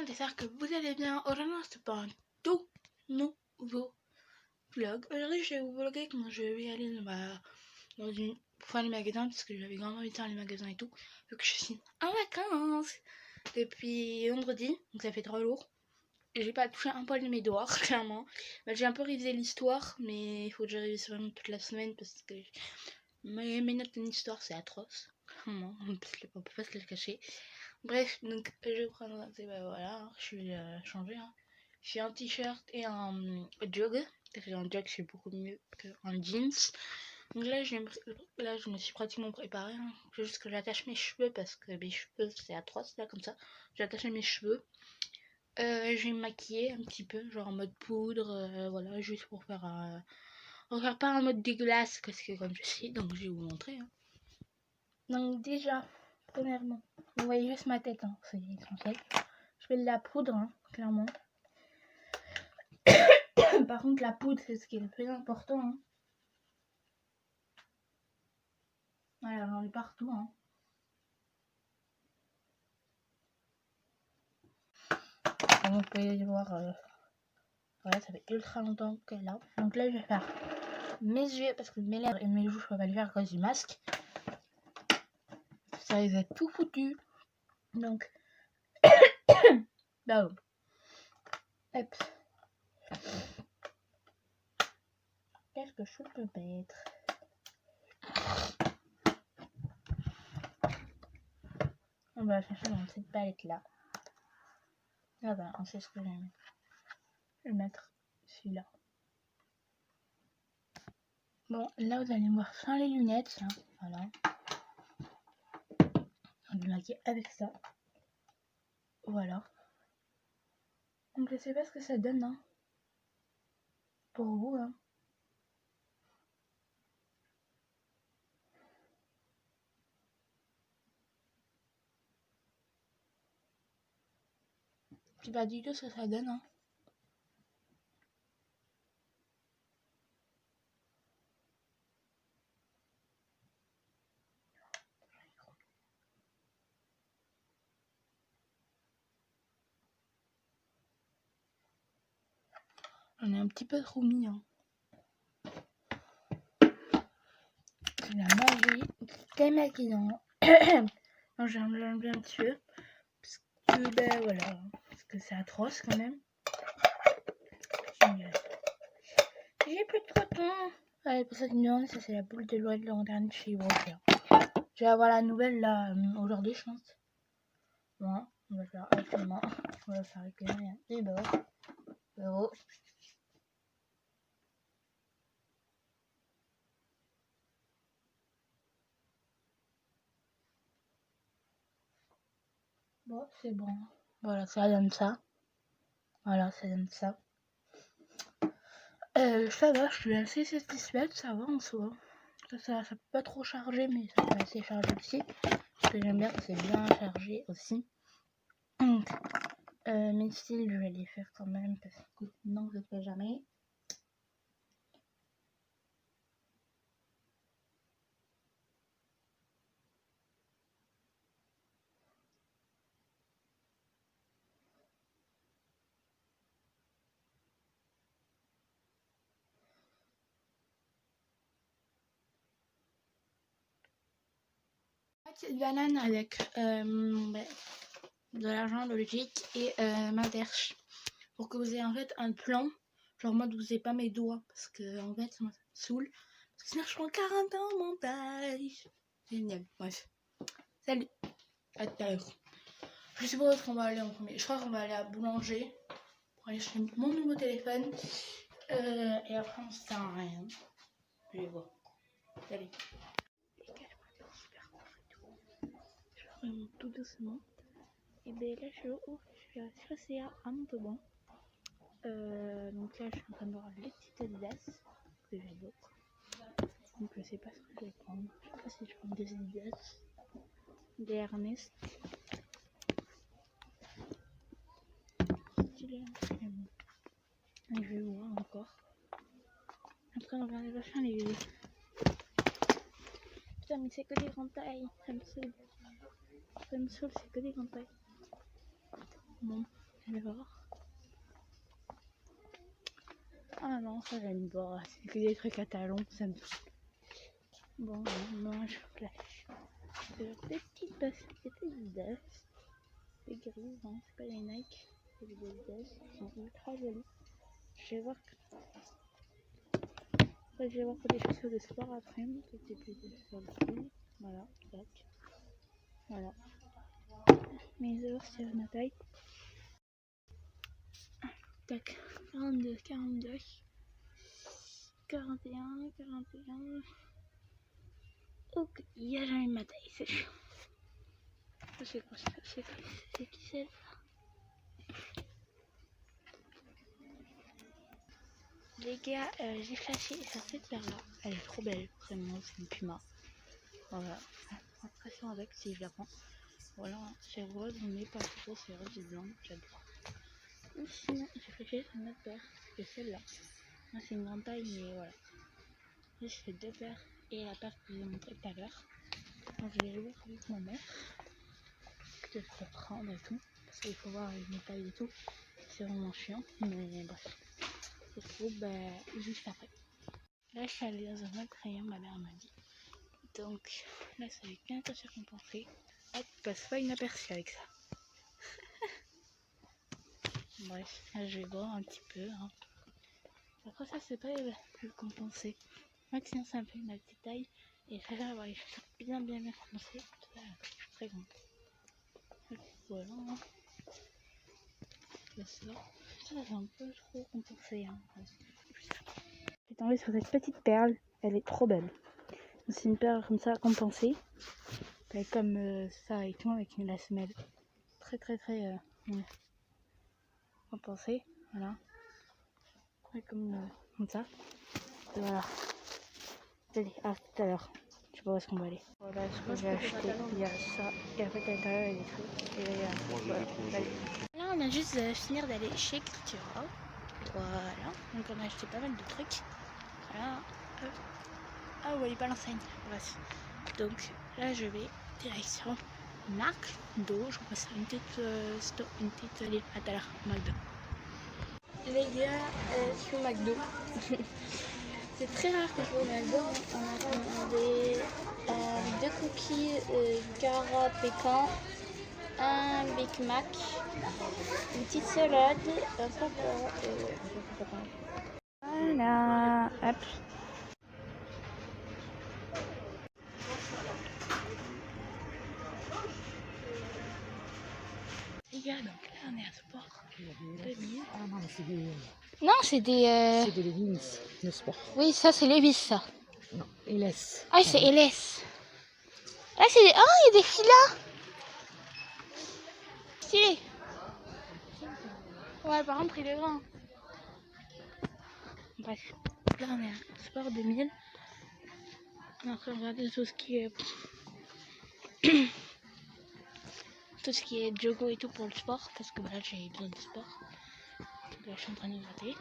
monde, j'espère que vous allez bien. Aujourd'hui, c'est pas un tout nouveau vlog. Aujourd'hui, je vais vous vlogger comment je vais aller dans une fois les magasins, parce que j'avais grandement envie de faire les magasins et tout, vu que je suis en vacances depuis vendredi, donc ça fait 3 jours. J'ai pas touché un poil de mes doigts, clairement. J'ai un peu révisé l'histoire, mais il faut que je révise vraiment toute la semaine parce que mes notes en histoire c'est atroce. Clairement, on peut pas se le cacher. Bref, donc je vais prendre, voilà, je vais changer. J'ai un t-shirt et un jog. Un jog c'est beaucoup mieux qu'un jeans. Donc là, je me suis pratiquement préparée. Faut juste que j'attache mes cheveux parce que mes cheveux c'est atroce là comme ça. J'ai attaché mes cheveux. Je vais me maquiller un petit peu, genre en mode poudre, voilà, juste pour faire pas un mode dégueulasse parce que comme je sais, donc je vais vous montrer. Donc déjà, premièrement, vous voyez juste ma tête, c'est essentiel. Je fais de la poudre, clairement. Par contre, la poudre, c'est ce qui est le plus important. Voilà, j'en ai partout. Comme vous pouvez voir, voilà, ça fait ultra longtemps qu'elle est là. Donc là, je vais faire mes yeux, parce que mes lèvres et mes joues, je peux pas les faire à cause du masque. Ça les a tout foutu. Donc, là, hop. Qu'est-ce que je peux mettre? On va chercher dans cette palette là. Ah bah, on sait ce que je vais mettre. Je vais mettre celui-là. Bon, là vous allez me voir sans les lunettes, voilà. On va maquiller avec ça. Voilà. Donc je sais pas ce que ça donne, pour vous, Je sais pas du tout ce que ça donne, On est un petit peu trop mis, C'est la magie démaquillant. Non, j'ai enlevé un petit peu. Parce que, ben voilà. Parce que c'est atroce quand même. J'ai plus trop de temps. Ouais, pour ça que non, ça c'est la boule de l'oie de l'an dernier chez Walker. Je vais avoir la nouvelle là aujourd'hui, je pense. Bon, on va le faire actuellement. On va le faire avec rien. Et bah, oh. Bon, c'est bon. Voilà, ça donne ça. Voilà, ça donne ça. Ça va, je suis assez satisfaite, ça va en soi. Ça peut pas trop charger, mais ça peut assez charger aussi. Ce que j'aime bien, c'est bien chargé aussi. Donc, mes styles, je vais les faire quand même, parce que non, je ne fais jamais. Petite banane avec de l'argent, de logique et ma derche. Pour que vous ayez en fait un plan. Genre moi, vous n'avez pas mes doigts. Parce que en fait, ça me saoule. Parce que sinon, je prends 40 ans au montage. Génial. Bref. Salut. À tout à l'heure. Je sais pas où est-ce qu'on va aller en premier. Je crois qu'on va aller à Boulanger. Pour aller chercher mon nouveau téléphone. Et après, on se sert à rien. Je vais voir. Salut. Je remonte tout doucement. Et ben là, je suis à CA à Montauban. Donc là, je suis en train de voir les petites Adidas que j'ai d'autres. Donc je sais pas ce que je vais prendre. Je sais pas si je prends des Adidas, des Ernest. Stylé, et je vais voir encore. Après, on va regarder vachement les vidéos. Putain, mais c'est que des grandes tailles. Ça me saoule. Ça me saoule, c'est que des grandes tailles. Bon. allez voir. Ah non, ça j'aime pas, c'est que des trucs à talons, ça me saoule. Bon, moi je flash. Des petites baskets Adidas. C'est gris, non, c'est pas les Nike, c'est les Adidas, ils sont ultra jolis. Je vais voir que des chaussures de sport après, c'est plus de sur le prix. Voilà, tac. Voilà. Mes heures sur ma taille. Tac, 42, 42, 41, 41. Ok, il y a jamais ma taille, c'est chaud. C'est quoi ça? C'est qui c'est? Les gars, j'ai flashé cette paire là. Elle est trop belle, vraiment, c'est une Puma. Voilà, impression avec si je la prends. Voilà, c'est rose, mais pas trop, c'est rose et blanc, j'adore. Ou sinon, j'ai flashé sur une autre paire, c'est celle-là. Moi, c'est une grande taille, mais voilà. J'ai fait deux paires et la paire que je vous ai montré tout à l'heure. Donc, je vais jouer avec ma mère. Que je peux prendre et tout. Parce qu'il faut voir les tailles et tout. C'est vraiment chiant, mais bref. Je trouve juste après. Là, je suis allée dans un autre rayon, ma mère m'a dit. Donc, là, ça va être bientôt surcompensé. Hop, passe pas inaperçu avec ça. Bref, là, je vais boire un petit peu. Hein. Après, ça, c'est pas le compenser. Moi, sinon, ça me fait ma petite taille. Et ça va avoir les chaussures bien compensées. Je suis très grande. Voilà. Hein. Ça va un peu trop compensé. Hein. J'ai tombé sur cette petite perle. Elle est trop belle. C'est une perle comme ça compensée. Comme ça et tout avec la semelle. Très compensée. Voilà. Comme ça. Et voilà. Allez, à tout à l'heure. Je sais pas où est-ce qu'on va aller. Voilà ce que j'ai acheté. Il y a ça. Et après, à l'intérieur, il y a des trucs. Et là, il y a. Voilà. Là, on a juste finir d'aller chez Cultura. Voilà. Donc, on a acheté pas mal de trucs. Voilà. Ah, ouais, il pas l'enseigne. Bref. Donc, là, je vais direction McDo. Je crois que c'est une petite allée à tout à l'heure. McDo. Les gars, sur McDo. C'est très rare que je vais au McDo. On a commandé deux cookies carottes pécan, un Big Mac, une petite salade, un papa. Voilà, hop. Les gars, donc là on est à Sport 2000. Ah non, mais c'est des... Non, c'est des... C'est des leggings de sport. Oui, ça c'est Levi's ça. Non, LS. Ah, c'est LS. Là c'est des... Oh, il y a des filles là. Stylé. Ouais, par contre il est grand. Bref, là on est à Sport 2000. On est en train de regarder tout ce qui est... tout ce qui est jogo et tout pour le sport. Parce que là j'ai besoin de sport. Donc là je suis en train de gratter.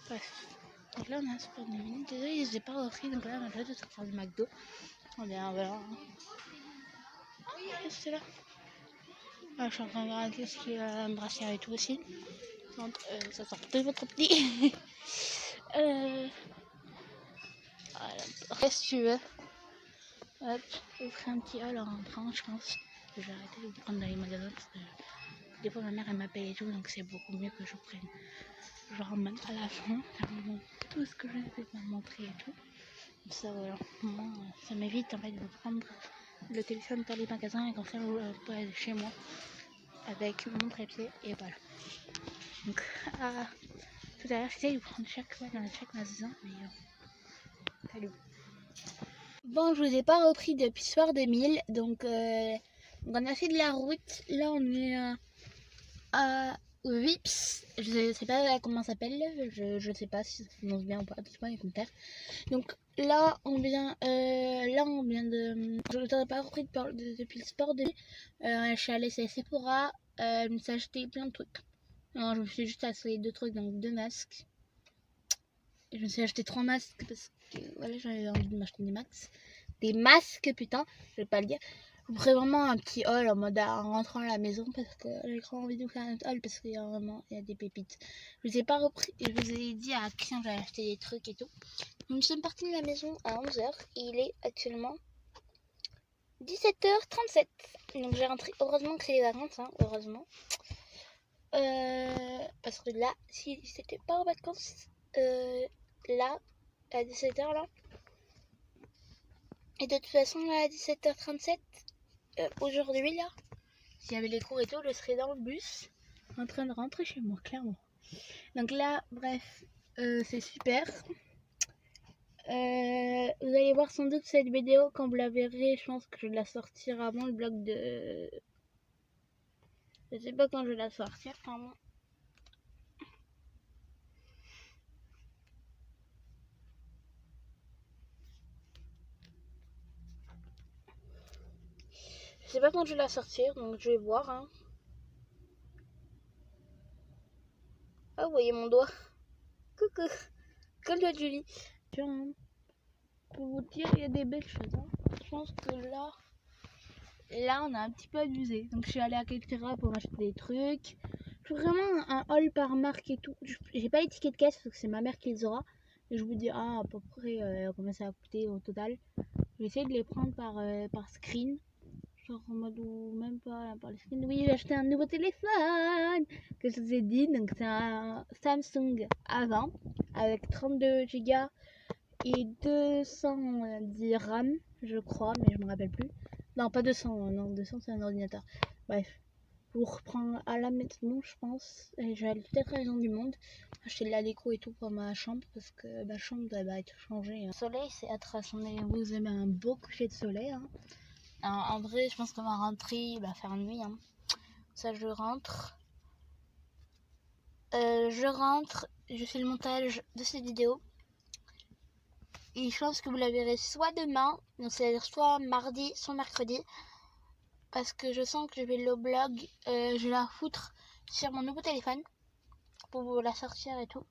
Bref. Donc là on a un Sport 2000. Désolé, je n'ai pas repris. Donc là on a déjà sortir du McDo. On bien, voilà. Qu'est-ce que c'est là? Ah, je suis en train de regarder ce qui est un brassière et tout aussi. Donc, ça sort de votre petit. Voilà. Qu'est-ce que tu veux? Hop, je ferai un petit haul en rentrant, je pense. Je vais arrêter de prendre dans les magasins parce que des fois ma mère elle m'appelle et tout, donc c'est beaucoup mieux que je prenne. Genre même à la fin, tout ce que je vais me montrer et tout. Comme ça, voilà. Moi, ça m'évite en fait de prendre le téléphone dans les magasins et comme ça, je peux aller chez moi avec mon trépied et voilà. Donc, tout à l'heure, j'essaie de prendre chaque fois dans chaque magasin, mais salut. Bon, je vous ai pas repris depuis soir 2000, donc on a fait de la route. Là, on est à Vips. Je sais pas comment ça s'appelle. Je sais pas si ça se prononce bien ou pas. Dites-moi dans les commentaires. Donc là, on vient de. Je vous ai pas repris depuis le sport 2000. Je suis allée chez Sephora. Je me suis acheté plein de trucs. Non, je me suis juste acheté deux trucs, donc deux masques. Je me suis acheté 3 masques parce que voilà, j'avais envie de m'acheter des masques. Des masques, putain, je vais pas le dire. Je ferai vraiment un petit haul en mode en rentrant à la maison parce que j'ai grand envie de faire un haul parce qu'il y a vraiment il y a des pépites. Je vous ai pas repris, je vous ai dit à qui j'allais acheter des trucs et tout. Nous sommes partis de la maison à 11h et il est actuellement 17h37. Donc j'ai rentré, heureusement que c'est les vacances, hein, heureusement. Parce que là, si c'était pas en vacances, là, à 17h là, et de toute façon là à 17h37, aujourd'hui là, s'il y avait les cours et tout, je serais dans le bus, en train de rentrer chez moi, clairement. Donc là, bref, c'est super. Vous allez voir sans doute cette vidéo quand vous la verrez. Je pense que je vais la sortir avant le blog de... Je sais pas quand je vais la sortir, pardon. Je sais pas quand je vais la sortir, donc je vais voir. Hein. Ah, vous voyez mon doigt. Coucou. Quel doigt de Julie. Pour vous dire, il y a des belles choses. Hein. Je pense que là, on a un petit peu abusé. Donc, je suis allée à Cultura pour acheter des trucs. Je fais vraiment un haul par marque et tout. J'ai pas les tickets de caisse parce que c'est ma mère qui les aura. Et je vous dis à peu près combien ça va coûter au total. Je vais essayer de les prendre par screen. Genre en mode ou même pas par le screen. Oui, j'ai acheté un nouveau téléphone que je vous ai dit. Donc, c'est un Samsung A20 avec 32 Go et 210 RAM, je crois, mais je me rappelle plus. Non, pas 200, non, 200 c'est un ordinateur. Bref, pour reprendre à la maison, je pense, et je vais aller peut-être à la Maison du Monde, acheter de la déco et tout pour ma chambre, parce que ma chambre va être changée. Le soleil, c'est atroce, vous aimez un beau coucher de soleil. Hein. Alors, en vrai, je pense qu'on va rentrer, il va faire nuit. Hein. Ça, je rentre. Je fais le montage de cette vidéo. Et je pense que vous la verrez soit demain, donc c'est-à-dire soit mardi, soit mercredi. Parce que je sens que je vais le blog, je vais la foutre sur mon nouveau téléphone. Pour vous la sortir et tout.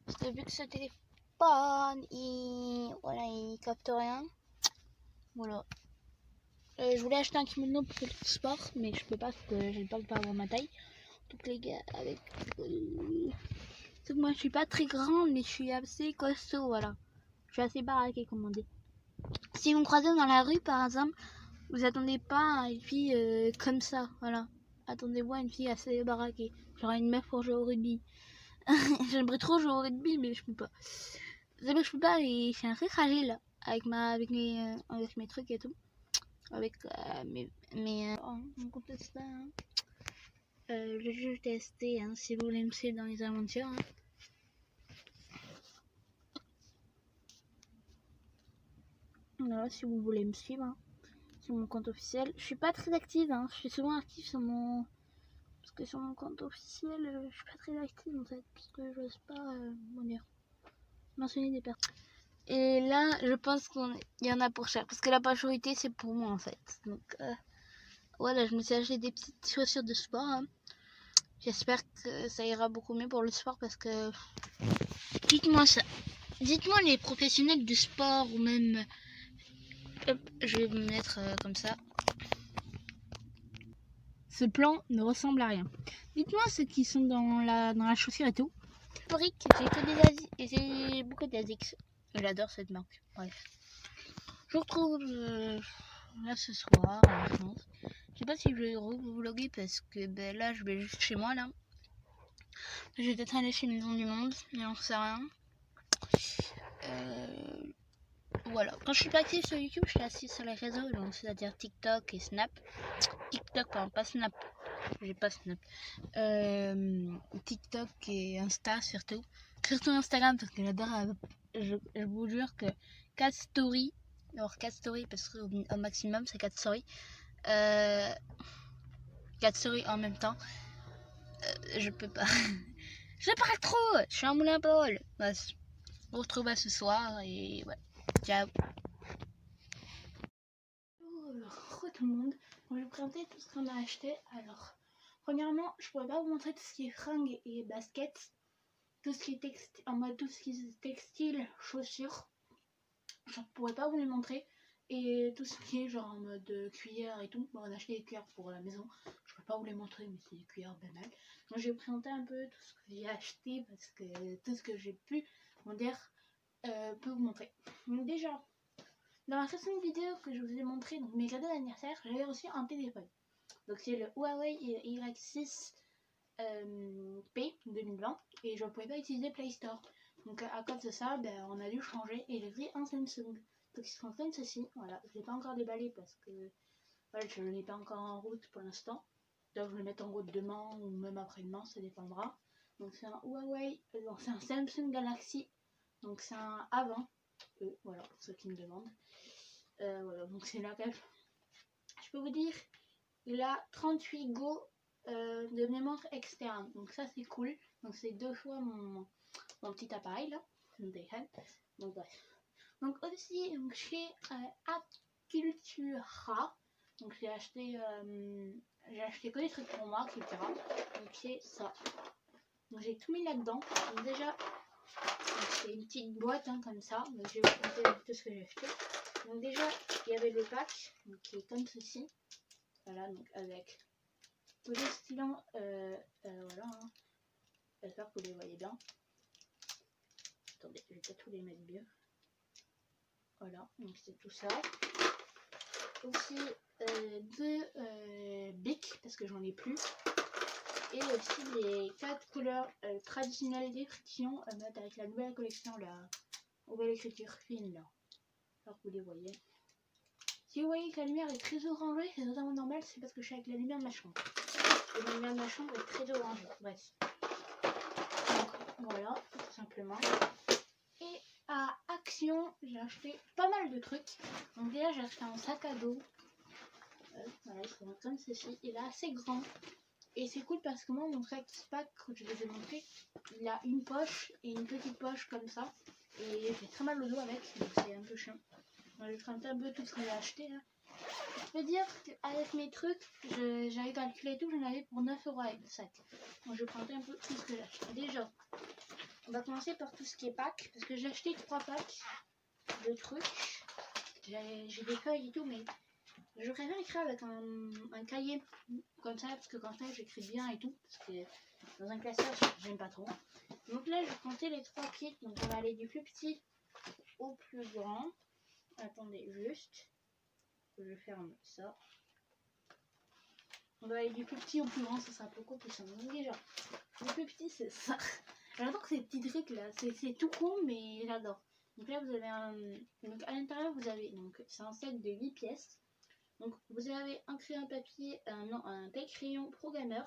Parce que vu que ce téléphone, il capte rien. Voilà. Je voulais acheter un kimono pour le sport, mais je peux pas parce que j'ai pas le pas avoir ma taille. Donc les gars, avec... C'est que moi je suis pas très grande, mais je suis assez costaud, voilà. Je suis assez baraquée, comme on dit. Si vous me croisez dans la rue, par exemple, vous attendez pas à une fille comme ça, voilà. Attendez-vous à une fille assez baraquée. Genre une meuf pour jouer au rugby. J'aimerais trop jouer au rugby, mais je peux pas. C'est vrai que je peux pas et je suis assez fragile avec mes trucs et tout. Avec mon compte Insta. Hein. Je vais tester hein, si vous voulez me suivre dans les aventures. Hein. Voilà, si vous voulez me suivre. Hein. Sur mon compte officiel. Je suis pas très active, hein. Je suis souvent active sur mon... Parce que sur mon compte officiel, je suis pas très active en fait. Parce que j'ose pas, mentionner des personnes. Et là, je pense qu'il y en a pour cher. Parce que la majorité, c'est pour moi en fait. Donc, voilà, je me suis acheté des petites chaussures de sport. Hein. J'espère que ça ira beaucoup mieux pour le sport parce que... Dites-moi ça. Dites-moi les professionnels du sport ou même... Hop, je vais me mettre comme ça. Ce plan ne ressemble à rien. Dites-moi ceux qui sont dans la chaussure et tout. Brick, j'ai beaucoup d'Asics. J'adore cette marque. Bref. Je vous retrouve là ce soir, je pense. Je sais pas si je vais vlogger parce que ben, là je vais juste chez moi là. Je vais peut-être aller chez Maison du Monde, mais on sait rien. Voilà. Quand je suis pas active sur YouTube, je suis active sur les réseaux, donc c'est-à-dire TikTok et Snap. TikTok, pardon, pas Snap. J'ai pas Snap. TikTok et Insta surtout. Surtout Instagram parce que j'adore. Je vous jure que 4 stories. Alors 4 stories parce qu'au maximum c'est 4 stories. 4 stories en même temps. Je peux pas. Je parle trop. Je suis un moulin à bol. Bah, on se retrouve ce soir et ouais. Ciao. Bonjour tout le monde. Bon, je vais vous présenter tout ce qu'on a acheté. Alors, premièrement, je pourrais pas vous montrer tout ce qui est fringues et baskets. tout ce qui est textile, en mode tout ce qui est textile, chaussures. Je pourrais pas vous les montrer. Et tout ce qui est genre en mode cuillère et tout. Bon, on a acheté des cuillères pour la maison. Je peux pas vous les montrer, mais c'est des cuillères banales. Donc je vais vous présenter un peu tout ce que j'ai acheté parce que tout ce que j'ai pu, on dire, peut vous montrer. Donc déjà, dans la précédente vidéo que je vous ai montré, donc mes cadeaux d'anniversaire, j'avais reçu un téléphone. Donc c'est le Huawei Y6 P 2020 et je ne pouvais pas utiliser Play Store. Donc à cause de ça, ben, on a dû changer et j'ai pris un Samsung. Donc il se prend comme ceci, voilà, je ne l'ai pas encore déballé parce que voilà, je ne l'ai pas encore en route pour l'instant. Donc je vais le mettre en route demain ou même après-demain, ça dépendra. Donc c'est un Huawei, c'est un Samsung Galaxy, donc c'est un A20, voilà pour ceux qui me demandent. Voilà, donc c'est la cage. Je peux vous dire, il a 38 Go de mémoire externe, donc ça c'est cool. Donc c'est 2 fois mon petit appareil là, mon téléphone. Donc bref. Donc aussi donc, chez Acultura, donc j'ai acheté que des trucs pour moi, etc. Donc c'est ça. Donc j'ai tout mis là-dedans. Donc déjà, c'est une petite boîte hein, comme ça. Donc je vais vous montrer tout ce que j'ai acheté. Donc déjà, il y avait le pack, donc, qui est comme ceci. Voilà, donc avec tous les stylants, voilà. Hein. J'espère que vous les voyez bien. Attendez, je vais peut-être vous les mettre bien. Voilà, donc c'est tout ça. Aussi deux bics, parce que j'en ai plus. Et aussi les 4 couleurs traditionnelles d'écriture avec la nouvelle collection, la nouvelle écriture fine là. Alors que vous les voyez. Si vous voyez que la lumière est très orangée, c'est totalement normal, c'est parce que je suis avec la lumière de ma chambre. Et la lumière de ma chambre est très orangée, bref. Donc voilà, tout simplement. Et à Action, j'ai acheté pas mal de trucs. Donc déjà j'ai acheté un sac à dos. Voilà, il se présente comme ceci. Il est assez grand. Et c'est cool parce que moi mon sac pack que je vous ai montré, il a une poche et une petite poche comme ça. Et j'ai très mal au dos avec, donc c'est un peu chiant. Donc, je vais présenter un peu tout ce que j'ai acheté là. Je peux dire qu'avec mes trucs, j'avais calculé tout, j'en avais pour 9 € avec le sac. Donc je vais présenter un peu tout ce que j'ai acheté. Déjà, on va commencer par tout ce qui est pack, parce que j'ai acheté 3 packs de trucs. J'ai des feuilles et tout, mais je préfère écrire avec un cahier comme ça, parce que comme ça j'écris bien et tout, parce que dans un classeur j'aime pas trop. Donc là je vais compter les 3 kits, donc on va aller du plus petit au plus grand. Attendez juste, je ferme ça. On va aller du plus petit au plus grand, ça sera beaucoup plus simple. Donc déjà, le plus petit c'est ça. J'adore ces petits trucs là, c'est tout con mais j'adore. Donc là vous avez un... Donc à l'intérieur vous avez... Donc c'est un set de 8 pièces. Donc vous avez un crayon papier, un taille crayon programmeur,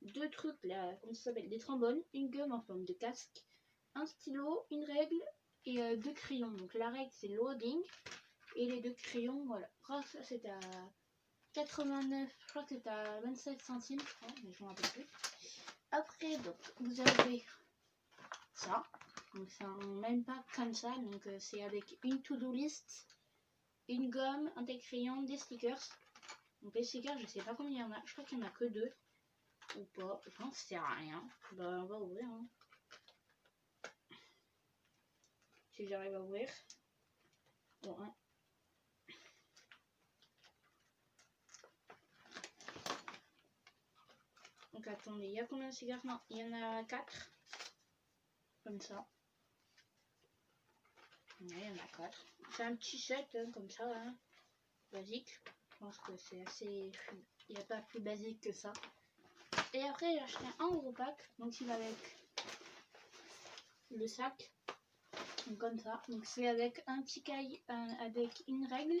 2 trucs là, comment ça s'appelle, des trombones, une gomme en forme de casque, un stylo, une règle et 2 crayons. Donc la règle c'est loading et les 2 crayons, voilà. Ça c'était à 89, je crois que c'était à 27 centimes, je crois, mais je m'en rappelle plus. Après donc vous avez ça, donc c'est un même pack comme ça, donc c'est avec une to-do list, une gomme, un taille crayon, des stickers. Donc les stickers, je sais pas combien il y en a. Je crois qu'il y en a que 2. Ou pas. Je pense que ça sert à rien. Bah, on va ouvrir. Hein. Si j'arrive à ouvrir. Bon, hein. Donc attendez, il y a combien de stickers? Non, il y en a 4. Comme ça. Ouais, il y en a 4. C'est un petit set hein, comme ça. Hein. Basique. Je pense que c'est assez... Il n'y a pas plus basique que ça. Et après j'ai acheté un gros pack, donc il va avec le sac, donc comme ça. Donc c'est avec un petit cahier, avec une règle.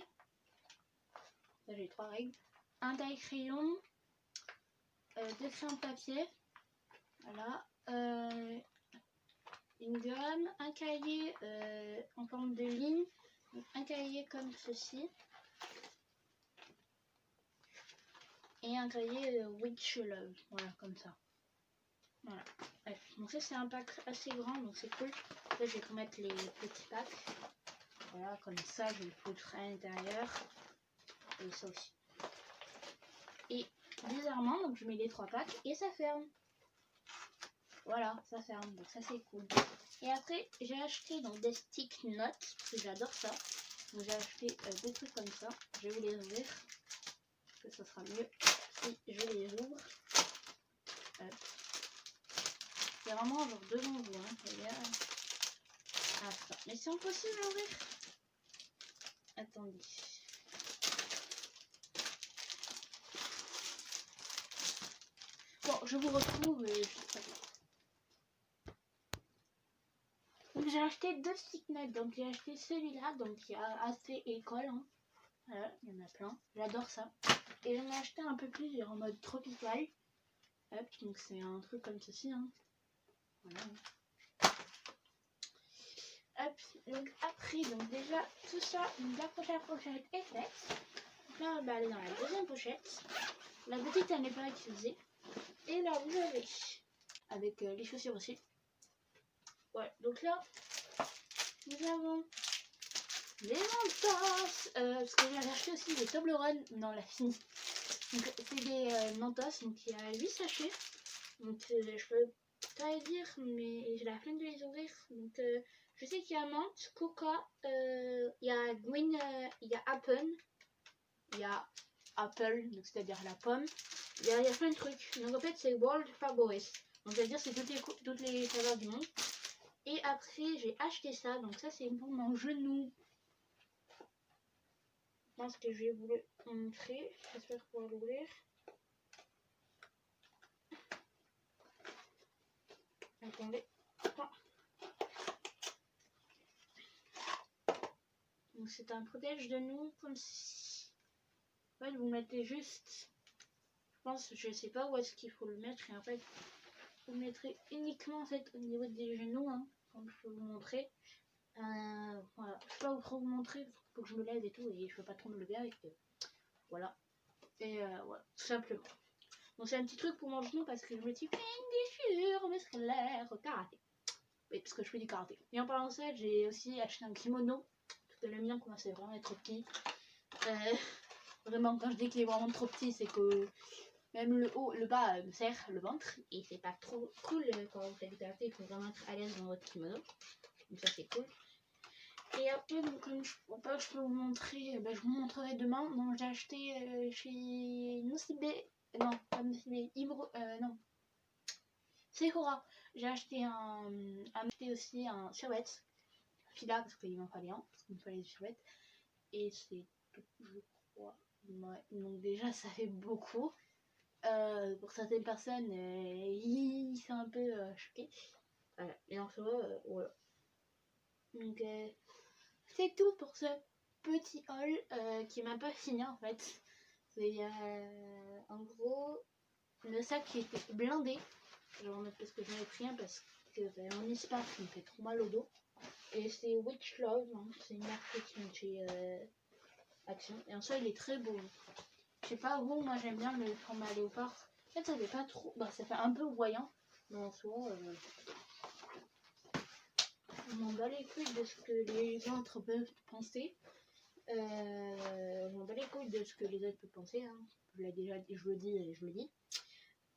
Là j'ai 3 règles. Un taille crayon, 2 crayons de papier, voilà. Une gomme, un cahier en forme de ligne, un cahier comme ceci. Et un cahier Witch Love, voilà, comme ça. Voilà. Bref. Donc ça c'est un pack assez grand, donc c'est cool. Là je vais remettre les petits packs. Voilà, comme ça je vais le foutre à l'intérieur. Et ça aussi. Et bizarrement, donc je mets les 3 packs et ça ferme. voilà, ça ferme, donc ça c'est cool. Et après, j'ai acheté donc des stick notes, parce que j'adore ça. Donc j'ai acheté des trucs comme ça. Je vais vous les ouvrir, parce que ça sera mieux si je les ouvre. C'est vraiment genre devant vous, hein. Regarde. Ah ça, mais c'est impossible à ouvrir. Attendez. Bon, je vous retrouve juste après. Donc j'ai acheté 2 stick notes, donc j'ai acheté celui-là, donc il y a assez école, hein. Voilà, il y en a plein, j'adore ça. Et j'en ai acheté un peu plus, en mode tropical. Hop, donc c'est un truc comme ceci, hein. Voilà. Hop, donc après, donc déjà tout ça, donc la première pochette est faite. Donc là, bah, elle est dans la deuxième pochette. La petite, elle n'est pas utilisée. Et là, vous avez, avec les chaussures aussi. Ouais, donc là, nous avons les Mentos, parce que j'avais acheté aussi des Toblerone dans la fini. Donc c'est des Mentos, donc il y a 8 sachets. Donc je peux pas les dire, mais j'ai la flemme de les ouvrir. Donc je sais qu'il y a menthe, coca, il y a green, il y a apple, il y a apple, donc c'est-à-dire la pomme. Il y a plein de trucs. Donc en fait c'est World Favorites. Donc c'est-à-dire c'est toutes les saveurs du monde. Et après j'ai acheté ça, donc ça c'est pour mon genou. Je pense que je vais vous le montrer. J'espère pouvoir l'ouvrir. Attendez. Ah. Donc c'est un protège de nous comme si. En fait vous mettez juste. Je pense, je sais pas où est-ce qu'il faut le mettre. Et en fait vous le mettrez uniquement en fait au niveau des genoux, hein, comme je peux vous montrer. Voilà. Je peux pas trop vous montrer parce qu'il faut que je me lève et tout et je peux pas trop me lever avec. Voilà. Et voilà, tout simplement. Donc c'est un petit truc pour mon genou parce que je me suis fait une déchirure musculaire au karaté. Oui, parce que je fais du karaté. Et en parlant de ça, j'ai aussi acheté un kimono. Parce que le mien commençait vraiment à être trop petit. Vraiment, quand je dis qu'il est vraiment trop petit, c'est que même le haut, le bas me serre le ventre. Et c'est pas trop cool quand vous faites du karaté. Il faut vraiment être à l'aise dans votre kimono. Donc ça, c'est cool. Et après, donc, comme je peux vous montrer, je vous montrerai demain. Donc j'ai acheté chez Nocibé. Non, pas Nocibé. Non. Sephora. J'ai acheté acheté aussi un survêt. Fila parce qu'il m'en fallait un, parce qu'il me fallait des survêtements. Et c'est tout, je crois. Ouais. Donc déjà ça fait beaucoup. Pour certaines personnes, ils sont un peu choqués. Voilà. Et en soi, voilà. Donc c'est tout pour ce petit haul qui m'a pas fini en fait. C'est en gros le sac qui était blindé. Je vais remettre parce que j'en ai pris un parce que j'avais un Ispa qui me fait trop mal au dos. Et c'est Witch Love, hein. C'est une marque qui me fait Action. Et en soi, il est très beau. Je sais pas, vous, moi j'aime bien le format léopard. En fait, ça fait pas trop. Bah, ça fait un peu voyant. Mais en soi, je m'en bats les couilles de ce que les autres peuvent penser. Je m'en bats les couilles de ce que les autres peuvent penser. Hein. Je l'ai déjà dit, je le dis et je le dis.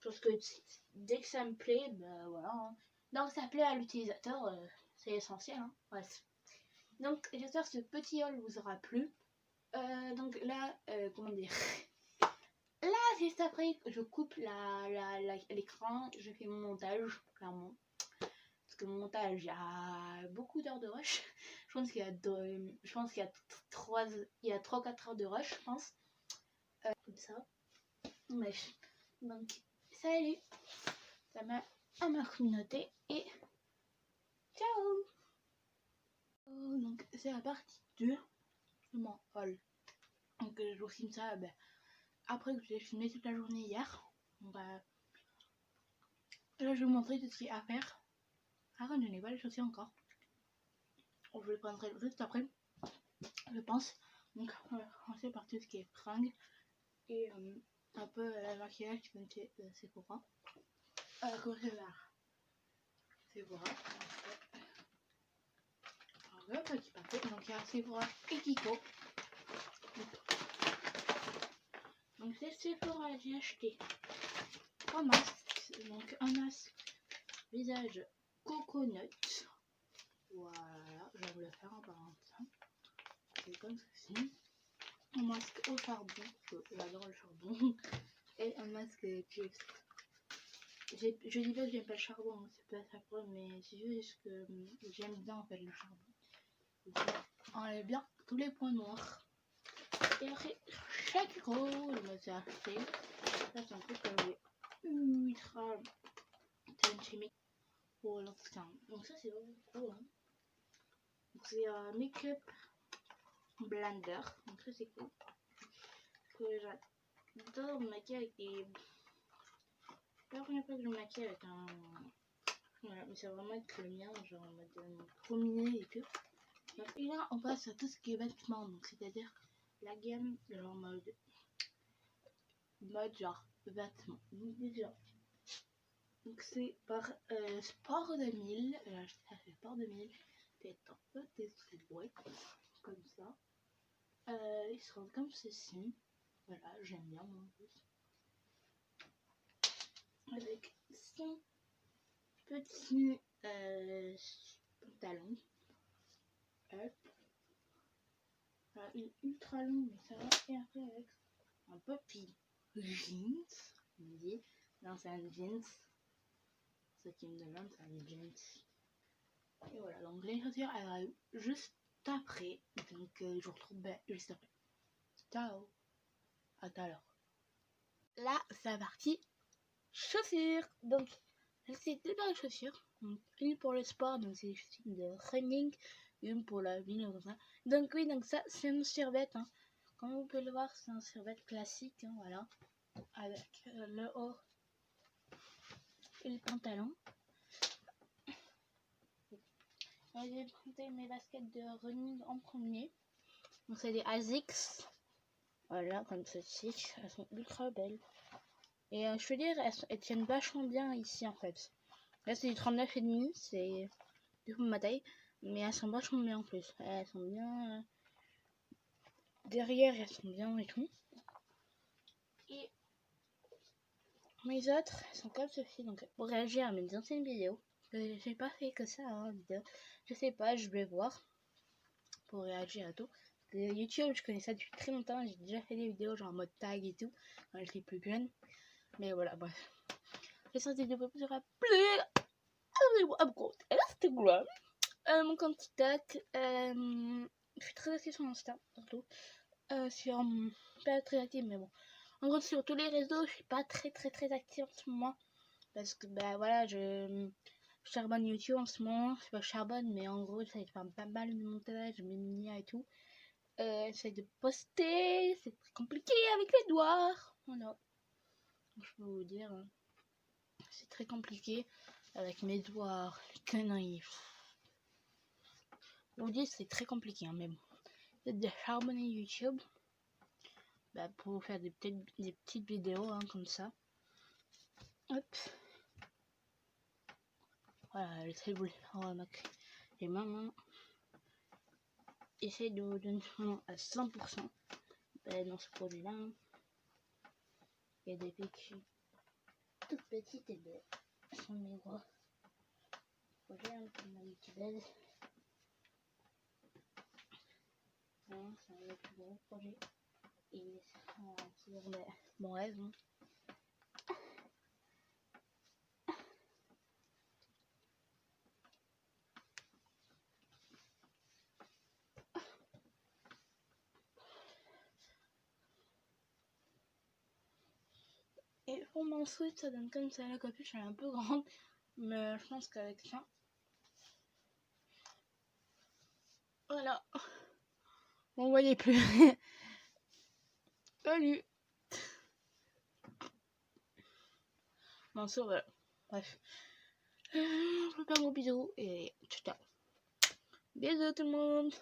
Parce que dès que ça me plaît, bah voilà. Hein. Donc ça plaît à l'utilisateur, c'est essentiel. Hein. Bref. Donc j'espère que ce petit haul vous aura plu. Donc là, comment dire. Là, juste après, je coupe l'écran, je fais mon montage, clairement. Parce que mon montage, il y a beaucoup d'heures de rush. Je pense qu'il y a 3-4 heures de rush, je pense. Comme ça. Bref. Donc, salut. Ça m'a à ma communauté et ciao. Donc, c'est la partie 2 de mon haul. Donc, je vous filme ça après que j'ai filmé toute la journée hier. Donc, là, je vais vous montrer tout ce qu'il y a à faire. Ah, je n'ai pas les chaussures encore. Je les prendrai juste après, je pense. Donc, on va commencer par tout ce qui est fringues et un peu la maquillage qui vient de Sephora. Commencer par Sephora. Alors, petit paquet. Donc, il y a Sephora et Kiko. Donc, c'est Sephora, j'ai acheté 3 masques. Donc, un masque visage coconut. Voilà, je vais le faire en parlant de ça. C'est comme ceci. Un masque au charbon, parce que j'adore le charbon. Et un masque Just. Je dis pas que j'aime pas le charbon, hein, c'est pas ça le problème, mais c'est juste que j'aime bien en fait le charbon. Donc, on enlève bien tous les points noirs. Et après, chaque gros, je me suis acheté. Ça, c'est un truc que j'ai ultra talent chimique pour l'entretien. Donc, ça, c'est vraiment cool. Hein. C'est un make-up blender. Donc, ça, c'est cool. Que j'adore me maquiller avec des. C'est la première fois que je me maquille avec un. Voilà, mais ça va vraiment être le mien, genre en mode premier et tout. Et là, on passe à tout ce qui est vêtements, donc c'est-à-dire la gamme, genre mode genre vêtements. Donc déjà, donc c'est par Sport 2000, là ça fait Sport 2000, peut-être un peu des silhouettes, comme ça. Ils sont comme ceci, voilà, j'aime bien moi en plus. Avec son petit pantalon. Hop. Il est ultra long, mais ça va. Et après, avec un petit jeans. On me dit, non, c'est un jeans. Ce qui me demande, c'est un jeans. Et voilà, donc les chaussures, elles arrivent juste après. Donc, je vous retrouve juste après. Ciao. À tout à l'heure. Là, c'est la partie chaussures. Donc, c'est deux paires de chaussures. Donc, une pour le sport, donc c'est des chaussures de running. Une pour la ville, comme ça. Donc oui, donc ça, c'est un survêt. Hein. Comme vous pouvez le voir, c'est un survêt classique. Hein, voilà. Avec le haut et le pantalon. J'ai pris mes baskets de running en premier. Donc c'est des ASICS. Voilà, comme ceci. Elles sont ultra belles. Et je veux dire, elles tiennent vachement bien ici en fait. Là c'est du 39,5, c'est du coup ma taille. Mais elles sont vachement bien en plus. Elles sont bien... derrière, elles sont bien et tout. Et mes autres, elles sont comme ceci. Donc pour réagir à mes anciennes vidéos, j'ai pas fait que ça, hein, vidéo. Je sais pas, je vais voir. Pour réagir à tout. YouTube, je connais ça depuis très longtemps. J'ai déjà fait des vidéos genre en mode tag et tout quand j'étais plus jeune. Mais voilà, bref. J'espère que vous aura plu. Abonnez-vous à mon compte Instagram, mon compte TikTok. Je suis très active sur Insta, surtout. Sur pas très active, mais bon. En gros, sur tous les réseaux, je suis pas très active en ce moment. Parce que, bah voilà, je charbonne YouTube en ce moment. Je sais pas, je charbonne, mais en gros, j'essaie de faire pas mal de montage, mini et tout. J'essaie de poster, c'est très compliqué avec les doigts. Voilà. Je peux vous dire, c'est très compliqué avec mes doigts, les conneries. Je vous dis, c'est très compliqué, hein, mais bon. Peut-être de charbonner YouTube pour faire des petites vidéos hein, comme ça. Hop. Voilà, les très beaux. Et maman, essaye de vous donner à 100% dans ce produit-là. Il y a des pics toutes petites et belles. Sont mes gros. Projet un peu habituel. Hein, c'est un plus gros projet. Et c'est mon rêve. Hein. Et pour mon sweat, ça donne comme ça. La capuche elle est un peu grande. Mais je pense qu'avec ça. Voilà. On voyait plus. Salut. Bon, ça, voilà. Bref. Je vous fais un gros bisou et ciao. Bisous tout le monde.